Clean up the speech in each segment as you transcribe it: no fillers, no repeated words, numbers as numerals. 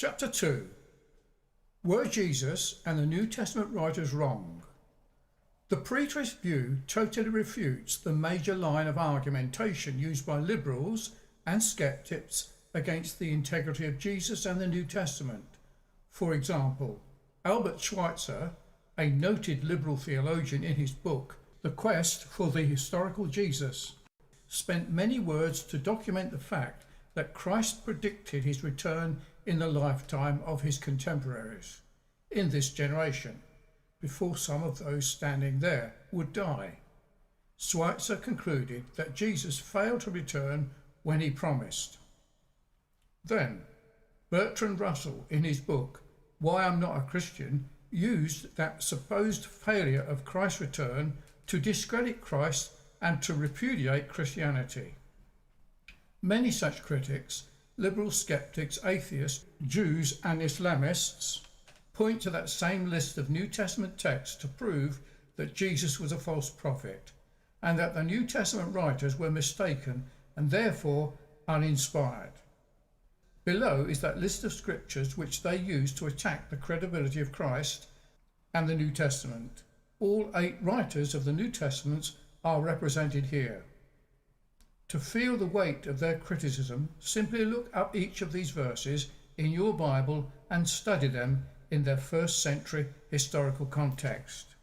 Chapter 2. Were Jesus and the New Testament writers wrong? The preterist view totally refutes the major line of argumentation used by liberals and skeptics against the integrity of Jesus and the New Testament. For example, Albert Schweitzer, a noted liberal theologian, in his book The Quest for the Historical Jesus, spent many words to document the fact that Christ predicted his return in the lifetime of his contemporaries in this generation, before some of those standing there would die. Schweitzer concluded that Jesus failed to return when he promised. Then, Bertrand Russell, in his book Why I'm Not a Christian, used that supposed failure of Christ's return to discredit Christ and to repudiate Christianity. Many such critics, liberal skeptics, atheists, Jews and Islamists, point to that same list of New Testament texts to prove that Jesus was a false prophet and that the New Testament writers were mistaken and therefore uninspired. Below is that list of scriptures which they use to attack the credibility of Christ and the New Testament. All 8 writers of the New Testament are represented here. To feel the weight of their criticism, simply look up each of these verses in your Bible and study them in their first century historical context.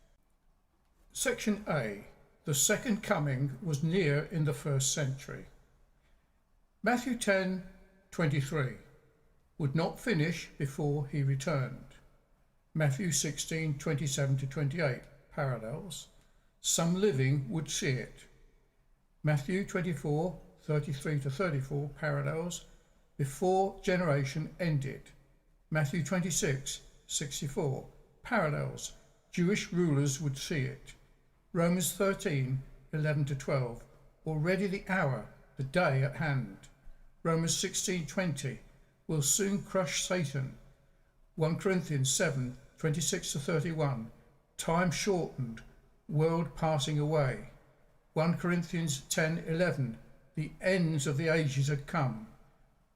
Section A. The second coming was near in the first century. Matthew 10:23 would not finish before he returned. Matthew 16:27-28 parallels. Some living would see it. Matthew 24:33-34 parallels. Before generation ended. Matthew 26:64 parallels. Jewish rulers would see it. Romans 13:11-12 already the hour, the day at hand. Romans 16:20 will soon crush Satan. 1 Corinthians 7:26-31 time shortened, world passing away. 1 Corinthians 10:11 the ends of the ages had come.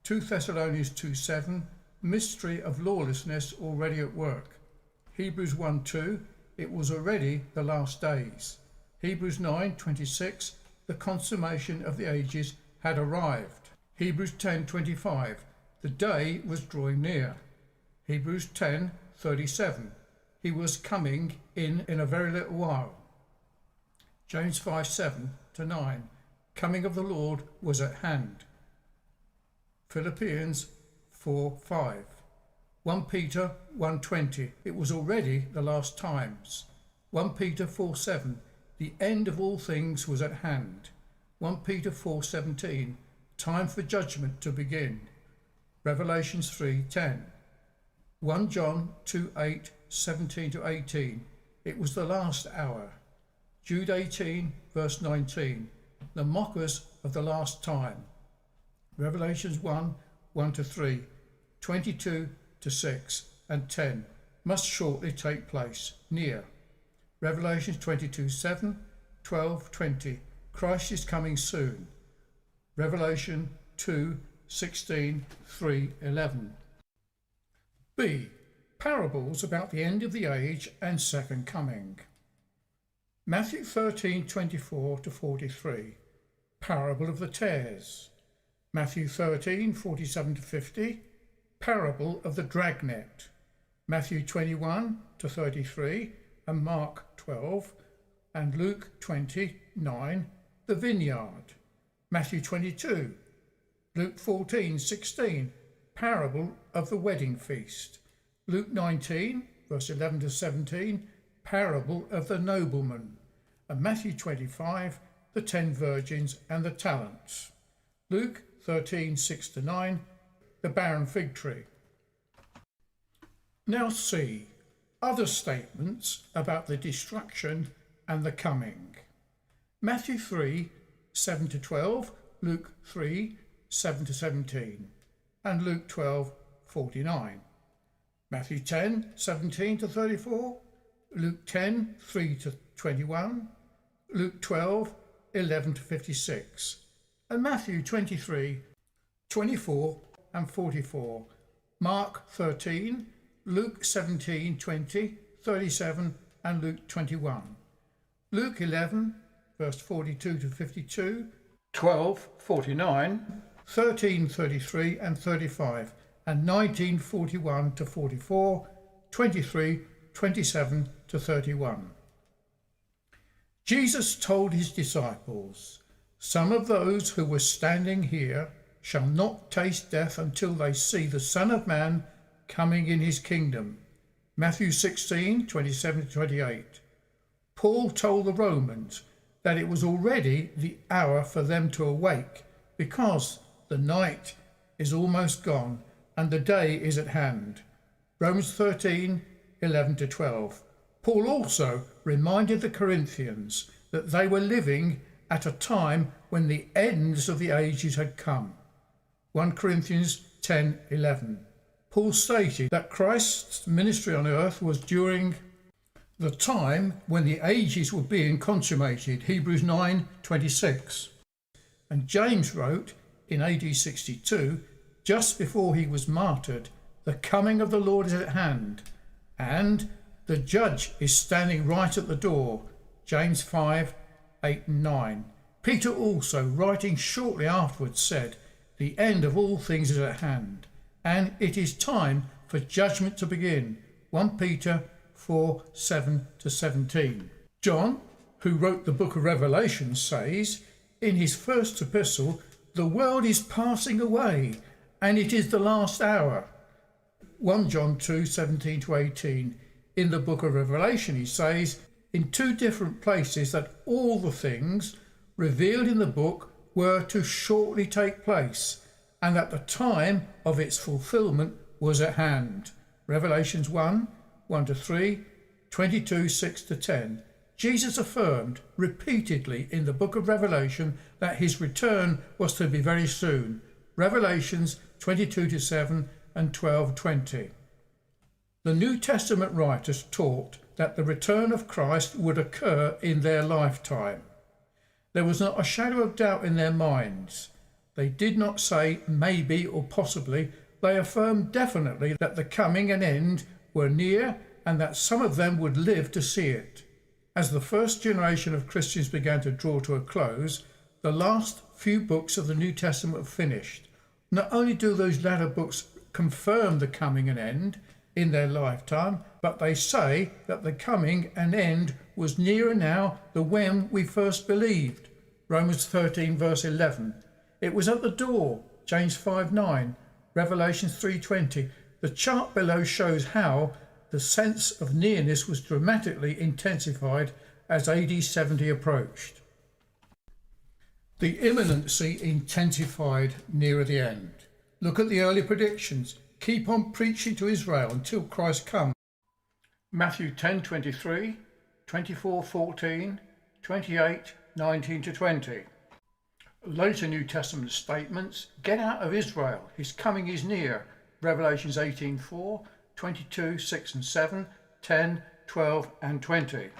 2 Thessalonians 2:7 mystery of lawlessness already at work. Hebrews 1:2 it was already the last days. Hebrews 9:26 the consummation of the ages had arrived. Hebrews 10:25 the day was drawing near. Hebrews 10:37 he was coming in a very little while. James 5:7-9 coming of the Lord was at hand. Philippians 4:5 1 Peter 1:20 it was already the last times. 1 Peter 4:7 the end of all things was at hand. 1 Peter 4:17 time for judgment to begin. Revelations 3:10 1 John 2:8-17-18 it was the last hour. Jude 18 verse 19 the mockers of the last time. Revelations 1:1-3 22-6 and 10 must shortly take place, near. Revelations 22:7 12:20 Christ is coming soon. Revelation 2:16-3:11. B. Parables about the end of the age and second coming. Matthew 13:24-43 parable of the tares. Matthew 13:47-50 parable of the dragnet. Matthew 21-33 and Mark 12 and Luke 29 the vineyard. Matthew 22 Luke 14:16 parable of the wedding feast. Luke 19 verse 11-17 parable of the nobleman. And Matthew 25 the 10 virgins and the talents. Luke 13:6-9 the barren fig tree. Now see other statements about the destruction and the coming. Matthew 3:7-12 Luke 3:7-17 and Luke 12:49. Matthew 10:17-34 Luke 10:3-21 Luke 12:11-56 and Matthew 23:24 and 44. Mark 13, Luke 17, 20, 37 and Luke 21. Luke 11, verse 42 to 52, 12, 49, 13, 33 and 35, and 19, 41 to 44, 23, 27 to 31. Jesus told his disciples, "Some of those who were standing here shall not taste death until they see the Son of Man coming in his kingdom." Matthew 16, 27 to 28. Paul told the Romans that it was already the hour for them to awake, because the night is almost gone and the day is at hand. Romans 13, 11 to 12. Paul also reminded the Corinthians that they were living at a time when the ends of the ages had come. 1 Corinthians 10, 11. Paul stated that Christ's ministry on earth was during the time when the ages were being consummated, Hebrews 9, 26. And James wrote in AD 62, just before he was martyred, "The coming of the Lord is at hand, and the judge is standing right at the door." James 5, 8 and 9. Peter also, writing shortly afterwards, said, "The end of all things is at hand, and it is time for judgment to begin." 1 Peter 4, 7 to 17. John, who wrote the book of Revelation, says in his first epistle, "The world is passing away, and it is the last hour." 1 John 2, 17 to 18. In the book of Revelation, he says in two different places that all the things revealed in the book were to shortly take place, and that the time of its fulfillment was at hand. Revelations 1, 1 to 3, 22, 6 to 10. Jesus affirmed repeatedly in the book of Revelation that his return was to be very soon. Revelations 22 to 7 and 12, 20. The New Testament writers taught that the return of Christ would occur in their lifetime. There was not a shadow of doubt in their minds. They did not say maybe or possibly. They affirmed definitely that the coming and end were near, and that some of them would live to see it. As the first generation of Christians began to draw to a close, the last few books of the New Testament were finished. Not only do those latter books confirm the coming and end in their lifetime, but they say that the coming and end was nearer now than when we first believed. Romans 13, verse 11. It was at the door. James 5, 9. Revelation 3:20. The chart below shows how the sense of nearness was dramatically intensified as AD 70 approached. The imminency intensified nearer the end. Look at the early predictions. Keep on preaching to Israel until Christ comes. Matthew 10:23, 24:14, 28, 19 to 20. Later New Testament statements, "Get out of Israel, his coming is near." Revelations 18:4, 22, 6 and 7, 10, 12 and 20.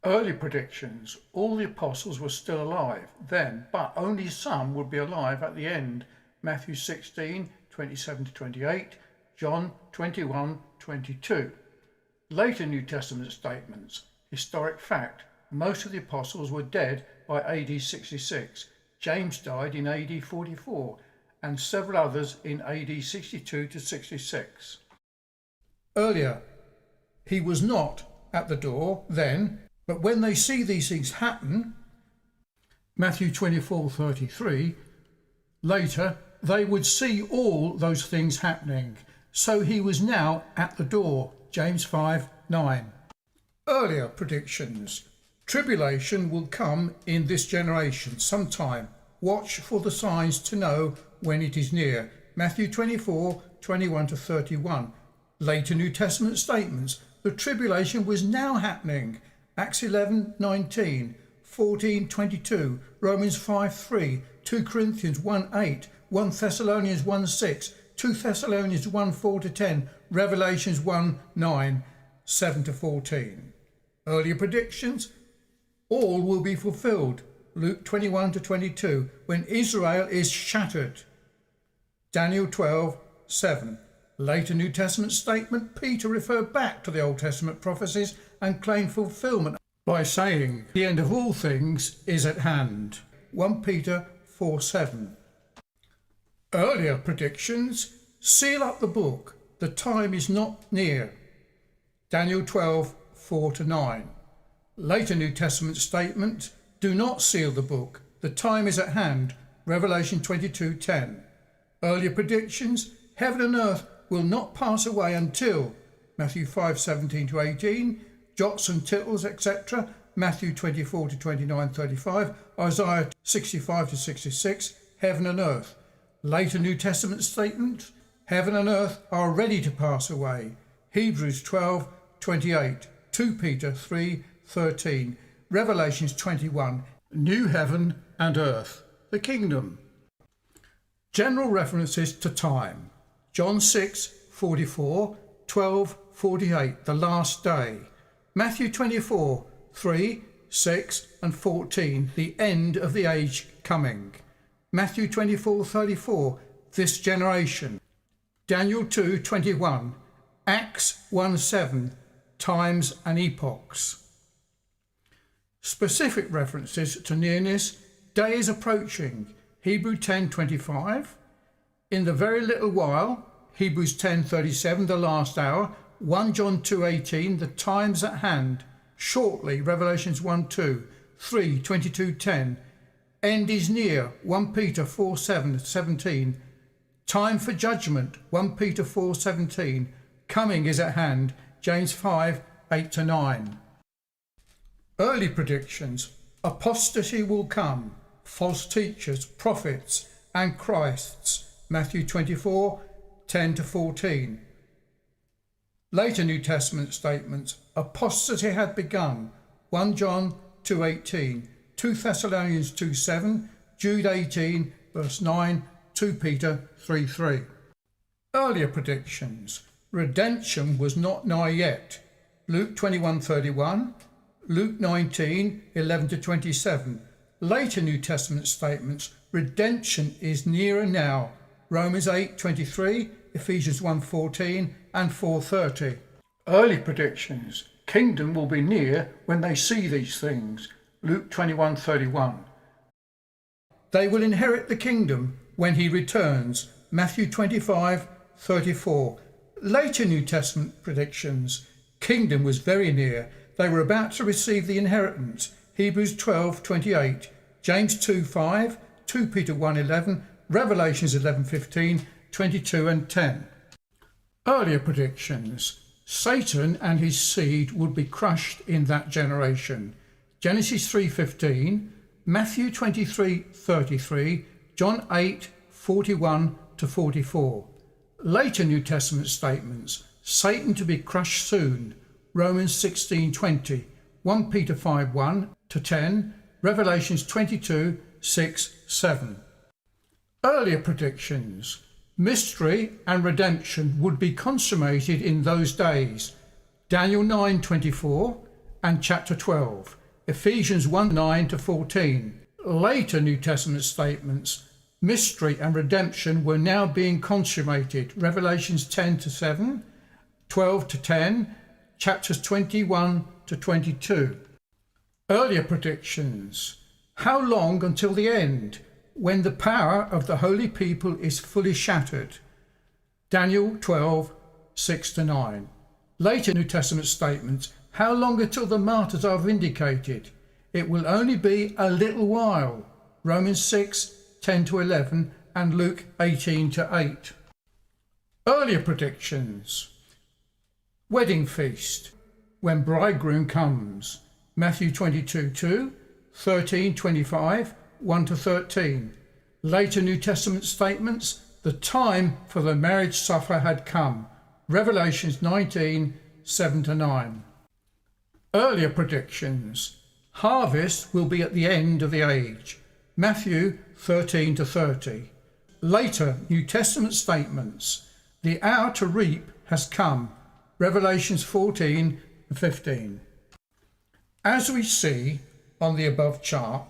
Early predictions, all the apostles were still alive then, but only some would be alive at the end. Matthew 16, 27 to 28, John 21, 22. Later New Testament statements, historic fact, most of the apostles were dead by AD 66. James died in AD 44 and several others in AD 62 to 66. Earlier, he was not at the door then, but when they see these things happen, Matthew 24:33, later they would see all those things happening. So he was now at the door, James 5:9. Earlier predictions, tribulation will come in this generation sometime. Watch for the signs to know when it is near. Matthew 24:21 to 31. Later New Testament statements, the tribulation was now happening. Acts 11:19, 14:22, Romans 5:3, 2 Corinthians 1:8, 1 Thessalonians 1:6, 2 Thessalonians 1:4 to 10, Revelations 1:9, 7 to 14. Earlier predictions, all will be fulfilled. Luke 21 to 22, when Israel is shattered. Daniel 12, 7. Later New Testament statement, Peter referred back to the Old Testament prophecies and claimed fulfillment by saying, the end of all things is at hand. 1 Peter 4:7. Earlier predictions, seal up the book, the time is not near. Daniel 12:4-9. Later New Testament statement, do not seal the book, the time is at hand. Revelation 22:10. Earlier predictions, heaven and earth will not pass away until Matthew 5:17-18, jots and tittles, etc. Matthew 24-29-35, Isaiah 65-66, heaven and earth. Later New Testament statement, heaven and earth are ready to pass away. Hebrews 12:28, 2 Peter 3:13, Revelations 21, new heaven and earth, the kingdom. General references to time. John 6:44, 12:48, the last day. Matthew 24:3, 6 and 14, the end of the age coming. Matthew 24:34, this generation. Daniel 2:21, Acts 1:7, times and epochs. Specific references to nearness, day is approaching. Hebrew 10:25, in the very little while. Hebrews 10:37, the last hour. 1 John 2:18, the time's at hand. Shortly, Revelations 1:2, 3 22:10, end is near. 1 Peter 4:17, time for judgment. 1 Peter 4:17, coming is at hand. James 5:8-9. Early predictions, apostasy will come, false teachers, prophets and Christs. Matthew 24:10-14. Later New Testament statements, apostasy had begun. 1 John 2:18, 2 Thessalonians 2:7, Jude 18 verse 9, 2 Peter 3:3. Earlier predictions, redemption was not nigh yet. Luke 21:31, Luke 19:11-27. Later New Testament statements, redemption is nearer now. Romans 8:23, Ephesians 1:14 and 4:30. Early predictions, kingdom will be near when they see these things. Luke 21:31. They will inherit the kingdom when he returns. Matthew 25:34. Later New Testament predictions, kingdom was very near. They were about to receive the inheritance. Hebrews 12:28, James 2:5, 2 Peter 1:11, Revelations 11:15, 22 and 10. Earlier predictions, Satan and his seed would be crushed in that generation. Genesis 3:15, Matthew 23:33, John 8:41-44. Later New Testament statements, Satan to be crushed soon. Romans 16:20, 1 Peter 5:1-10, Revelations 22:6-7. Earlier predictions, mystery and redemption would be consummated in those days. Daniel 9:24 and chapter 12, Ephesians 1:9-14. Later New Testament statements, mystery and redemption were now being consummated. Revelations 10-7, 12-10, chapters 21-22. Earlier predictions, how long until the end, when the power of the holy people is fully shattered? Daniel 12:6-9. Later New Testament statements, how long until the martyrs are vindicated? It will only be a little while. Romans 6:10-11 and Luke 18-8. Earlier predictions, wedding feast, when bridegroom comes. Matthew 22:2, 13:25, 1-13. Later New Testament statements, the time for the marriage supper had come. Revelations 19:7-9. Earlier predictions, harvest will be at the end of the age. Matthew 13-30. Later New Testament statements, the hour to reap has come. Revelations 14-15. As we see on the above chart,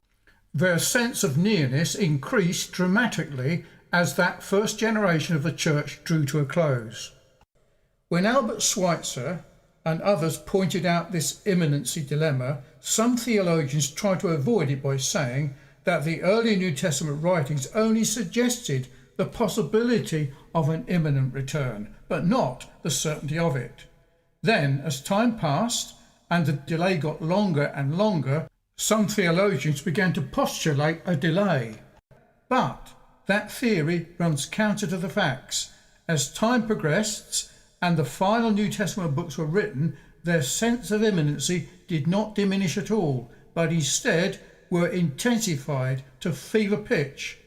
their sense of nearness increased dramatically as that first generation of the church drew to a close. When Albert Schweitzer and others pointed out this imminency dilemma, some theologians tried to avoid it by saying that the early New Testament writings only suggested the possibility of an imminent return, but not the certainty of it. Then, as time passed and the delay got longer and longer, some theologians began to postulate a delay. But that theory runs counter to the facts. As time progressed and the final New Testament books were written, their sense of imminency did not diminish at all, but instead were intensified to fever pitch.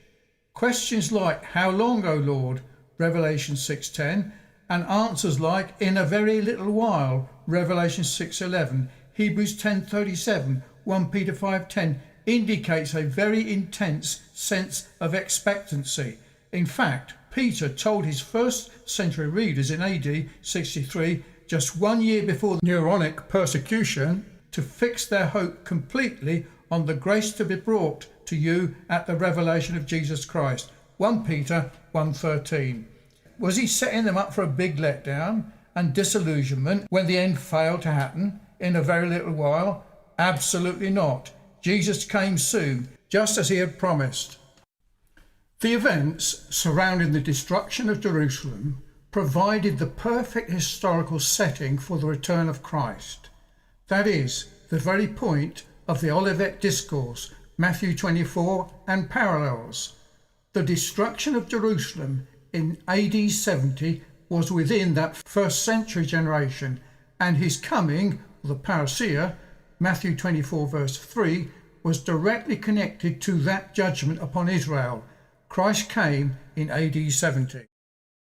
Questions like, "How long, O Lord?" Revelation 6:10, and answers like, "In a very little while," Revelation 6:11, Hebrews 10:37, 1 Peter 5:10, indicates a very intense sense of expectancy. In fact, Peter told his first century readers in AD 63, just 1 year before the Neronic persecution, to fix their hope completely on the grace to be brought to you at the revelation of Jesus Christ. 1 Peter 1:13. Was he setting them up for a big letdown and disillusionment when the end failed to happen in a very little while? Absolutely not. Jesus came soon, just as he had promised. The events surrounding the destruction of Jerusalem provided the perfect historical setting for the return of Christ. That is, the very point of the Olivet Discourse, Matthew 24 and parallels. The destruction of Jerusalem in AD 70 was within that first century generation, and his coming, the parousia, Matthew 24 verse 3, was directly connected to that judgment upon Israel. Christ came in AD 70.